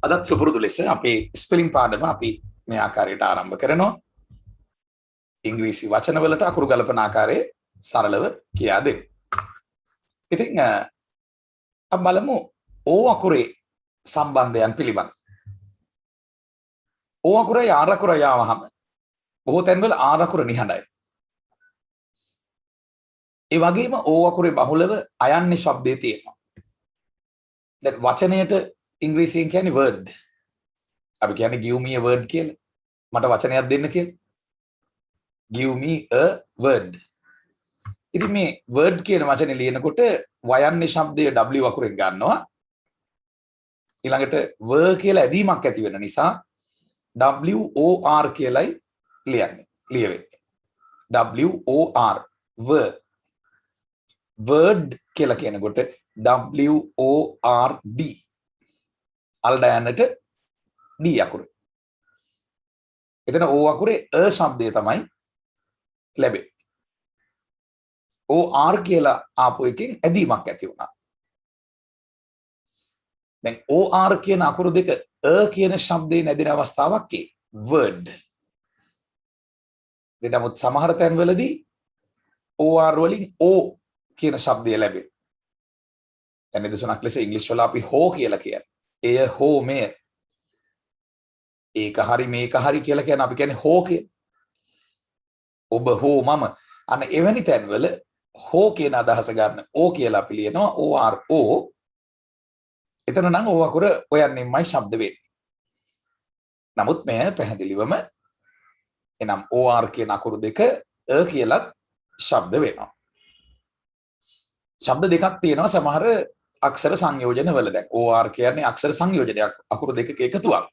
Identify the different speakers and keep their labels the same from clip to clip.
Speaker 1: අදත් සුපුරුදු ලෙස අපේ ස්පෙලිං පාඩම අපි මේ ආකාරයට ආරම්භ කරනවා. ඉංග්‍රීසි වචනවලට අකුරු ගලපන ආකාරයේ සරලව කියා දෙන්න. ඉතින් අපි බලමු ඕ අකුරේ සම්බන්ධයන් පිළිබඳ. ඕ අකුරයි ආර් අකුරයි ආවහම බොහෝ තැන්වල ආර් අකුර නිහඬයි. ඒ වගේම ඕ අකුරේ බහුලව අයන්නේ ශබ්දයේ තියෙනවා. දැන් වචනයට ඉංග්‍රීසියෙන් කියන්නේ word. අපි කියන්නේ give me a word කියලා. මට වචනයක් දෙන්න කියලා. Give me a word. ඉතින් මේ word කියන වචනේ ලියනකොට වයන්නේ ශබ්දය w අකුරෙන් ගන්නවා. ඊළඟට were කියලා ඇදීමක් ඇති වෙන නිසා WOR කියලායි ලියන්නේ. ලියවෙන්නේ. WOR were. word කියලා කියනකොට WORD. අල්ඩයන්නට D අකුර. එතන O අකුරේ අ ශබ්දය තමයි ලැබෙන්නේ. OR කියලා ආපු එකෙන් ඇදීමක් ඇති වුණා. දැන් OR කියන අකුරු දෙක අ කියන ශබ්දේ නැදින අවස්ථාවක් ඒ word. නමුත් සමහර තැන්වලදී OR වලින් O කියන ශබ්දය ලැබෙන. දැන් නිදසුනක් ලෙස ඉංග්‍රීසි වල අපි හෝ කියලා කියන්නේ. එය හෝ මෙය. ඒක හරි මේක හරි කියලා කියන අපි කියන්නේ හෝ කිය. ඔබ හෝ මම අන්න එවැනි තැන්වල හෝ කියන අදහස ගන්න ඕ කියලා අපි ලියනවා OR O. එතන නම් ඕ අකුර ඔයන්නේමයි ශබ්ද වෙන්නේ. නමුත් මෙය පැහැදිලිවම එනම් OR කියන අකුරු දෙක අ කියලා ශබ්ද වෙනවා. ශබ්ද දෙකක් තියෙනවා සමහර අක්ෂර සංයෝජන වල. දැන් OR කියන්නේ අක්ෂර සංයෝජනයක් අකුරු දෙකක එකතුවක්.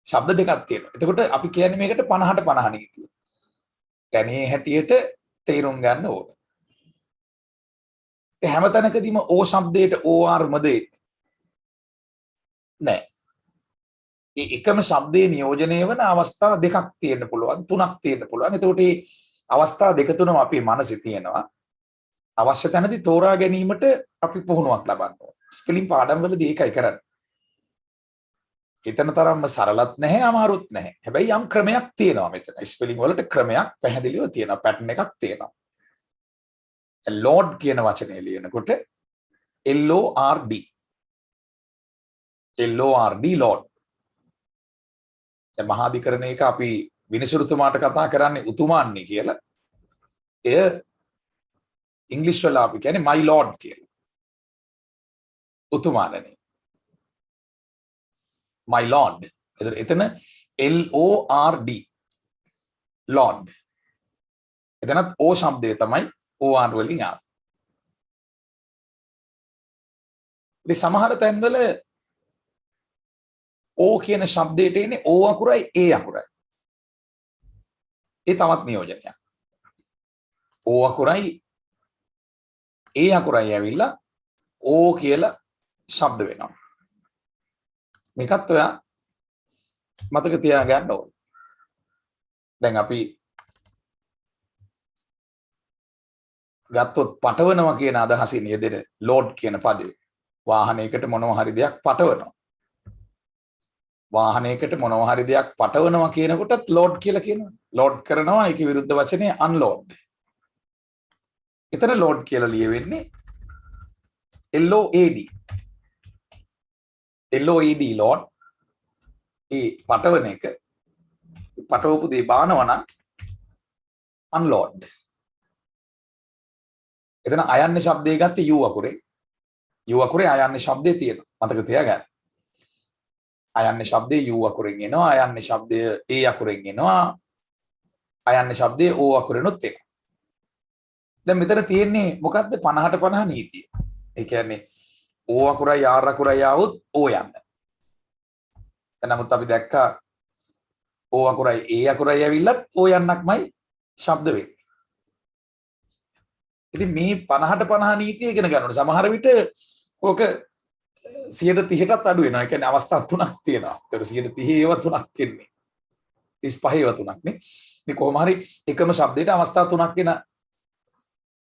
Speaker 1: ශබ්ද දෙකක් තියෙනවා. එතකොට අපි කියන්නේ මේකට 50ට 50 නීතිය. තැනේ හැටියට තේරුම් ගන්න ඕන. ඒ හැම තැනකදීම O ශබ්දයට OR මද නෑ. ඒ එකම ශබ්දයේ නියෝජනය වන අවස්ථා දෙකක් තියෙන්න පුළුවන්, තුනක් තියෙන්න පුළුවන්. එතකොට මේ අවස්ථා දෙක තුනම අපේ මනසේ තියෙනවා. අවශ්‍ය තැනදී තෝරා ගැනීමට අපි පුහුණුවක් ලබන්න ඕන. ස්පෙලිං පාඩම් වලදී ඒකයි කරන්නේ. හිතන තරම්ම සරලත් නැහැ, අමාරුත් නැහැ. හැබැයි යම් ක්‍රමයක් තියෙනවා මෙතන. ස්පෙලිං වලට ක්‍රමයක් පැහැදිලිව තියෙනවා, පැටර්න් එකක් තියෙනවා. ලෝඩ් කියන වචනේ ලියනකොට LORD. LORD load. දැන් මහාධිකරණ එක අපි විනිසුරුතුමාට කතා කරන්නේ උතුමාන්නේ කියලා. එය ඉංග්‍රීසි වල අපි කියන්නේ my lord කියලා. උතුමාණනි. my lord. එතන LORD. lord. එතනත් O ශබ්දය තමයි OR වලින් ආවේ. ඉතින් සමහර තැන්වල O කියන ශබ්දයට එන්නේ O අකුරයි A අකුරයි. ඒ තවත් නියෝජනයක්. O අකුරයි A අකුරයි ඇවිල්ලා O කියලා ශබ්ද වෙනවා. මේකත් ඔයා මතක තියාගන්න ඕනේ. දැන් අපි ගත්තොත් පටවනවා කියන අදහසින් යෙදෙන ලෝඩ් කියන පදේ වාහනයකට මොනවා හරි දෙයක් පටවනවා. වාහනයකට මොනවා හරි දෙයක් පටවනවා කියනකොටත් ලෝඩ් කියලා කියනවා. ලෝඩ් කරනවා ඒකේ විරුද්ධ වචනේ අන්ලෝඩ්. එතන ලෝඩ් කියලා ලියවෙන්නේ LOAD. LOAD load. ඒ පටවන එක පටවපු දේ බානවා නම් අන්ලෝඩ්. එතන අයන්නේ ශබ්දය ගත්තේ U අකුරේ. U අකුරේ අයන්නේ ශබ්දේ තියෙනවා. මතක තියාගන්න. අයන්නේ ශබ්දේ U අකුරෙන් එනවා. අයන්නේ ශබ්දය A අකුරෙන් එනවා. අයන්නේ ශබ්දේ O අකුරෙනුත් එනවා. දැන් මෙතන තියෙන්නේ මොකද්ද 50ට 50 නීතිය. ඒ කියන්නේ O අකුරයි R අකුරයි ආවොත් O යන්න. නමුත් අපි දැක්කා O අකුරයි A අකුරයි ඇවිල්ලත් O යන්නක්මයි ශබ්ද වෙන්නේ. ඉතින් මේ 50ට 50 නීතිය ඉගෙන ගන්න ඕනේ. සමහර විට ඕක 130ටත් අඩු වෙනවා. ඒ කියන්නේ අවස්ථා තුනක් තියෙනවා. ඒතර 130 ඒවා තුනක් එන්නේ. 35 ඒවා තුනක් නේ. මේ කොහොම හරි එකම ශබ්දයට අවස්ථා තුනක් වෙන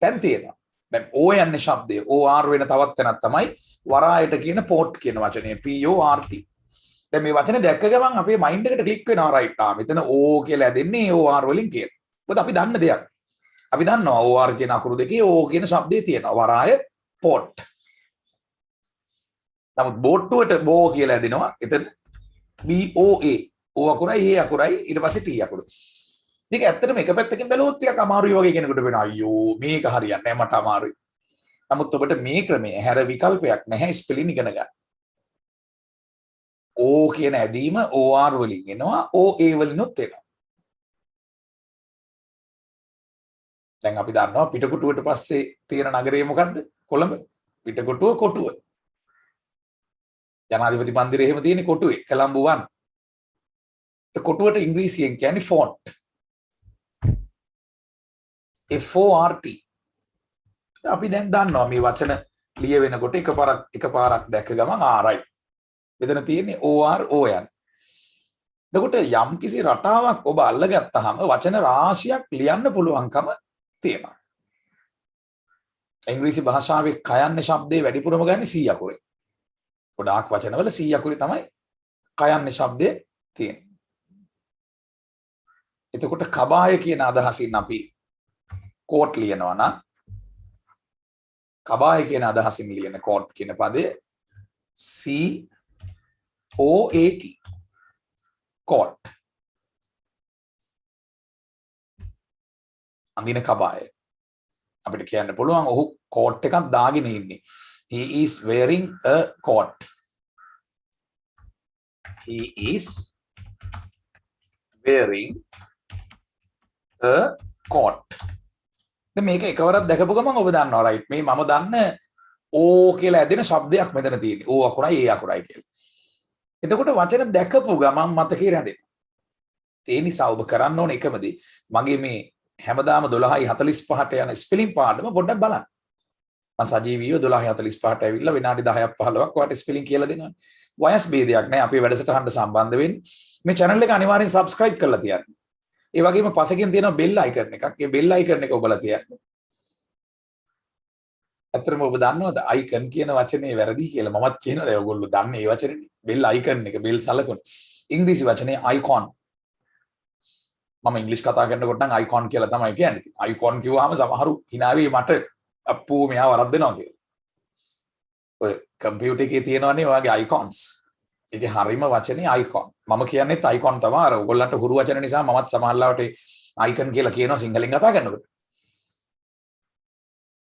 Speaker 1: තැන් තියෙනවා. දැන් O යන්නේ ශබ්දය OR වෙන තවත් තැනක් තමයි වරායට කියන port කියන වචනේ PORT. දැන් මේ වචනේ දැක්ක ගමන් අපේ මයින්ඩ් එකට ක්ලික් වෙනවා රයිට්. මෙතන O කියලා ඇදෙන්නේ OR වලින් කියලා. මොකද අපි දන්න දෙයක්. අපි දන්නවා OR කියන අකුරු දෙකේ O කියන શબ્දේ තියෙනවා. වරාය port. නමුත් බෝට්ටුවට බෝ කියලා ඇදෙනවා. එතන BOA. O අකුරයි A අකුරයි ඊට පස්සේ T අකුරු. මේක ඇත්තටම එක පැත්තකින් බැලුවොත් ටිකක් අමාරුයි වගේ කෙනෙකුට වෙනවා. අයියෝ මේක හරියන්නේ නැහැ මට අමාරුයි. නමුත් ඔබට මේ ක්‍රමයේ හැර විකල්පයක් නැහැ ස්පෙලින් ඉගෙන ගන්න. O කියන ඇදීම OR වලින් එනවා OA වලිනුත් එනවා. දැන් අපි දන්නවා පිටකොටුවට පස්සේ තියෙන නගරය මොකද්ද? කොළඹ. පිටකොටුව කොටුව. ජනාධිපති මන්දිරේ එහෙම තියෙන්නේ කොටුවේ කොළඹ 1. කොටුවට ඉංග්‍රීසියෙන් කියන්නේ ෆොන්ට්. FORT. අපි දැන් දන්නවා මේ වචන ලියවෙනකොට එකපාරක් දැක්ක ගමන් right. මෙතන තියෙන්නේ OR ON. එතකොට යම් කිසි රටාවක් ඔබ අල්ලගත්තාම වචන රාශියක් ලියන්න පුළුවන්කම තියෙනවා. ඉංග්‍රීසි භාෂාවේ කයන්නේ શબ્දේ වැඩිපුරම ගන්න C අකුරේ. ගොඩාක් වචනවල C අකුරේ තමයි කයන්නේ શબ્දේ තියෙන්නේ. එතකොට කබාය කියන අදහසින් අපි කෝට් ලියනවා නම් කබාය කියන අදහසින් ලියන කෝට් කියන පදේ COAT කෝට්. අඳින කබාය. අපිට කියන්න පුළුවන් ඔහු කෝට් එකක් දාගෙන ඉන්නේ. He is wearing a coat. He is wearing a coat. දැන් මේක එකවරක් දැකපු ගමන් ඔබ දන්නවා right මේ මම දන්න O කියලා ඇදෙන શબ્දයක් මෙතන තියෙන්නේ. O අකුරයි A අකුරයි කියලා. එතකොට වචන දැකපු ගමන් මතකේ රැඳෙනවා. ඒ නිසා ඔබ කරන්න ඕන එකම දේ මගේ මේ හැමදාම 12:45ට යන ස්පෙලිං පාඩම පොඩ්ඩක් බලන්න. මම සජීවීව 12:45ට ඇවිල්ලා විනාඩි 10ක් 15ක් ඔයාලට ස්පෙලිං කියලා දෙනවා. වයස් භේදයක් නැහැ. අපේ වැඩසටහනට සම්බන්ධ වෙන්න මේ channel එක අනිවාර්යෙන් subscribe කරලා තියන්න. ඒ වගේම පසකින් තියෙනවා bell icon එකක්. ඒ bell icon එක ඔබලා තියන්න. අතරම ඔබ දන්නවද icon කියන වචනේ වැරදි කියලා මමත් කියනවා. දැන් ඔයගොල්ලෝ දන්නේ මේ වචනේ. bell icon එක bell සලකුණ. ඉංග්‍රීසි වචනේ icon. මම ඉංග්‍රීසි කතා කරනකොට නම් icon කියලා තමයි කියන්නේ. icon කිව්වහම සමහරු hina වෙයි මට අප්පෝ මෙයා වරද්දනවා කියලා. ඔය කම්පියුටර් එකේ තියෙනවනේ ඔයගේ icons. ඒකේ හරීම වචනේ icon. මම කියන්නේත් icon තමයි. අර ඔයගොල්ලන්ට හුරු වචන නිසා මමත් සමහරවිට icon කියලා කියනවා සිංහලෙන් කතා කරනකොට.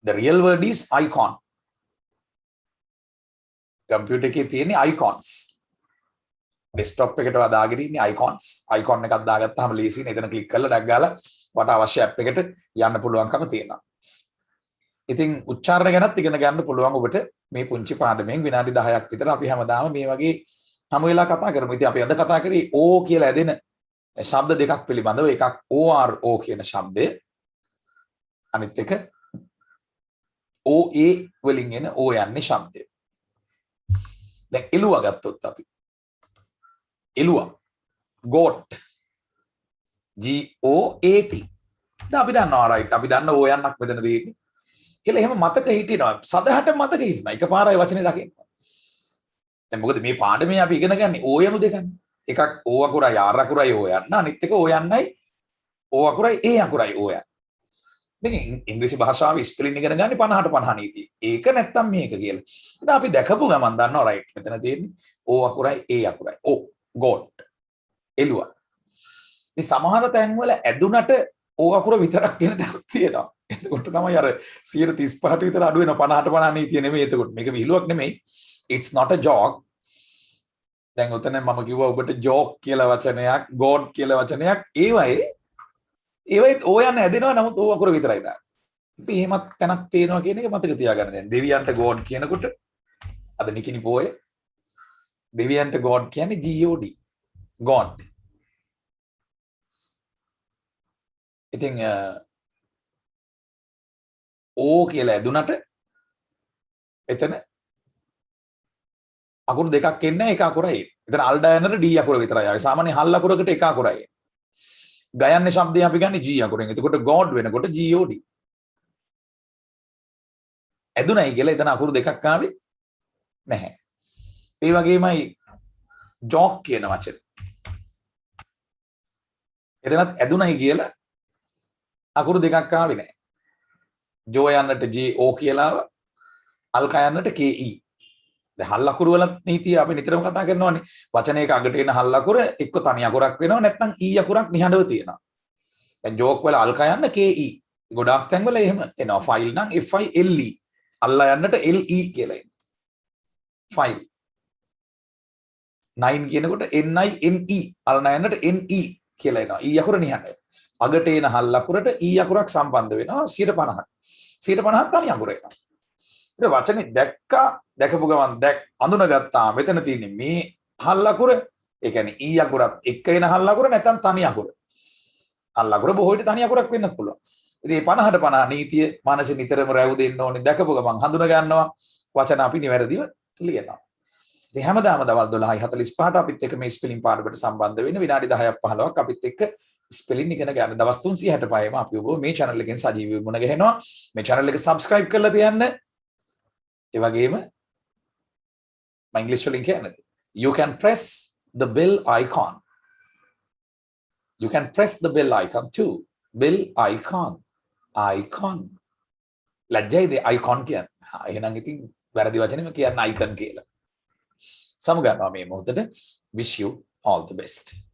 Speaker 1: The real word is icon. Computer එකේ තියෙන icons. desktop එකට දාගෙන ඉන්නේ icons. icon එකක් දාගත්තාම ලේසියෙන් එතන ක්ලික් කරලා ඩක් ගාලා වට අවශ්‍ය app එකට යන්න පුළුවන්කම තියෙනවා. ඉතින් උච්චාරණ ගැනත් ඉගෙන ගන්න පුළුවන් ඔබට මේ පුංචි පාඩමෙන් විනාඩි 10ක් විතර අපි හැමදාම මේ වගේ හැම වෙලාව කතා කරමු. ඉතින් අපි අද කතා කරේ O කියලා ඇදෙන ශබ්ද දෙකක් පිළිබඳව. එකක් ORO කියන ශබ්දය. අනිත් එක OA වලින් එන O යන්නේ ශබ්දය. දැන් එළුවා ගත්තොත් අපි එළුවා goat GOAT. දැන් අපි දන්නවා right. අපි දන්න O යන්නක් මෙතන තියෙන්නේ. කියලා එහෙම මතක හිටිනවා. සදහට මතක හිටිනවා. එකපාරයි වචනේ දකින්න. දැන් මොකද මේ පාඩමේ අපි ඉගෙන ගන්නේ O යනු දෙකනේ. එකක් O අකුරයි R අකුරයි O යන්න. අනිත් එක O යන්නයි O අකුරයි A අකුරයි O යන්න. දැන් ඉංග්‍රීසි භාෂාවේ ස්පෙලින් ඉගෙන ගන්නේ 50ට 50 නීතිය. ඒක නැත්තම් මේක කියලා. දැන් අපි දැකපු ගමන් දන්නවා right. මෙතන තියෙන්නේ O අකුරයි A අකුරයි. O goat. එළුවා. මේ සමහර තැන්වල ඇදුනට O අකුර විතරක් කියන තැනක් තියෙනවා. එතකොට තමයි අර 135ට විතර අඩු වෙන 50ට 50 නීතිය නෙමෙයි. එතකොට මේක විහිළුවක් නෙමෙයි. It's not a joke. දැන් උතන මම කිව්වා ඔබට joke කියලා වචනයක්, god කියලා වචනයක් ඒවයිත් O යන ඇදෙනවා. නමුත් O අකුර විතරයි දාන්නේ. අපි එහෙමත් තැනක් තියෙනවා කියන එක මතක තියාගන්න. දැන් දෙවියන්ට god කියනකොට අද නිකිනි පොයේ දෙවියන්ට god කියන්නේ God. God. ඉතින් O කියලා ඇදුනට එතන අකුරු දෙකක් එන්නේ එක අකුරයි. එතන අල් ඩයනට D අකුර විතරයි ආවේ. සාමාන්‍ය හල් අකුරකට එක අකුරයි. ගයන්නේ શબ્දය අපි ගන්නේ G අකුරෙන්. එතකොට God වෙනකොට GOD. ඇදුනයි කියලා එතන අකුරු දෙකක් ආවේ නැහැ. ඒ වගේමයි ජෝක් කියන වචන. එතනත් ඇදුනයි කියලා අකුරු දෙකක් ආවේ නැහැ. ජෝ යන්නට JO කියලා අල්කා යන්නට KE. දැන් හල් අකුරු වල නීතිය අපි නිතරම කතා කරනවානේ. වචනයක අගට එන හල් අකුර එක්ක තනි අකුරක් වෙනවා නැත්නම් E අකුරක් නිහඬව තියෙනවා. දැන් ජෝක් වල අල්කා යන්න KE. ගොඩාක් තැන්වල එහෙම එනවා. ෆයිල් නම් FILE. අල්ලා යන්නට LE කියලා එනවා. ෆයිල්. 9 කියනකොට NINE. අල්ලා යන්නට NE කියලා එනවා. E අකුර නිහඬ. අගට එන හල් අකුරට E අකුරක් සම්බන්ධ වෙනවා 50%. 50% තනි අකුර එනවා. ඊට වචනේ දැකපු ගමන් අඳුනගත්තා මෙතන තියෙන්නේ මේ හල් අකුර. ඒ කියන්නේ E අකුරත් එක්ක එන හල් අකුර නැත්නම් තනි අකුර. හල් අකුර බොහෝ විට තනි අකුරක් වෙන්නත් පුළුවන්. ඉතින් මේ 50ට 50 නීතිය මානසික නිතරම රැව් දෙන්න ඕනේ. දැකපු ගමන් හඳුන ගන්නවා වචන අපි නිවැරදිව ලියනවා. ඉතින් හැමදාම දවල් 12:45ට අපිත් එක්ක මේ ස්පෙලිං පාඩමට සම්බන්ධ වෙන්න විනාඩි 10ක් 15ක් අපිත් එක්ක ස්පෙලිං ඉගෙන ගන්න. දවස් 365ම අපි ඔබ මේ channel එකෙන් සජීවීව මුණ ගැහෙනවා. මේ channel එක subscribe කරලා තියන්න. ඒ වගේම my English වලින් කියන්නේ you can press the bell icon. You can press the bell icon too. Bell icon. ලැජ්ජයිද icon කියන්නේ. එහෙනම් ඉතින් වැරදි වචනෙම කියන්න icon කියලා. සමු ගන්නවා මේ මොහොතේ. Wish you all the best.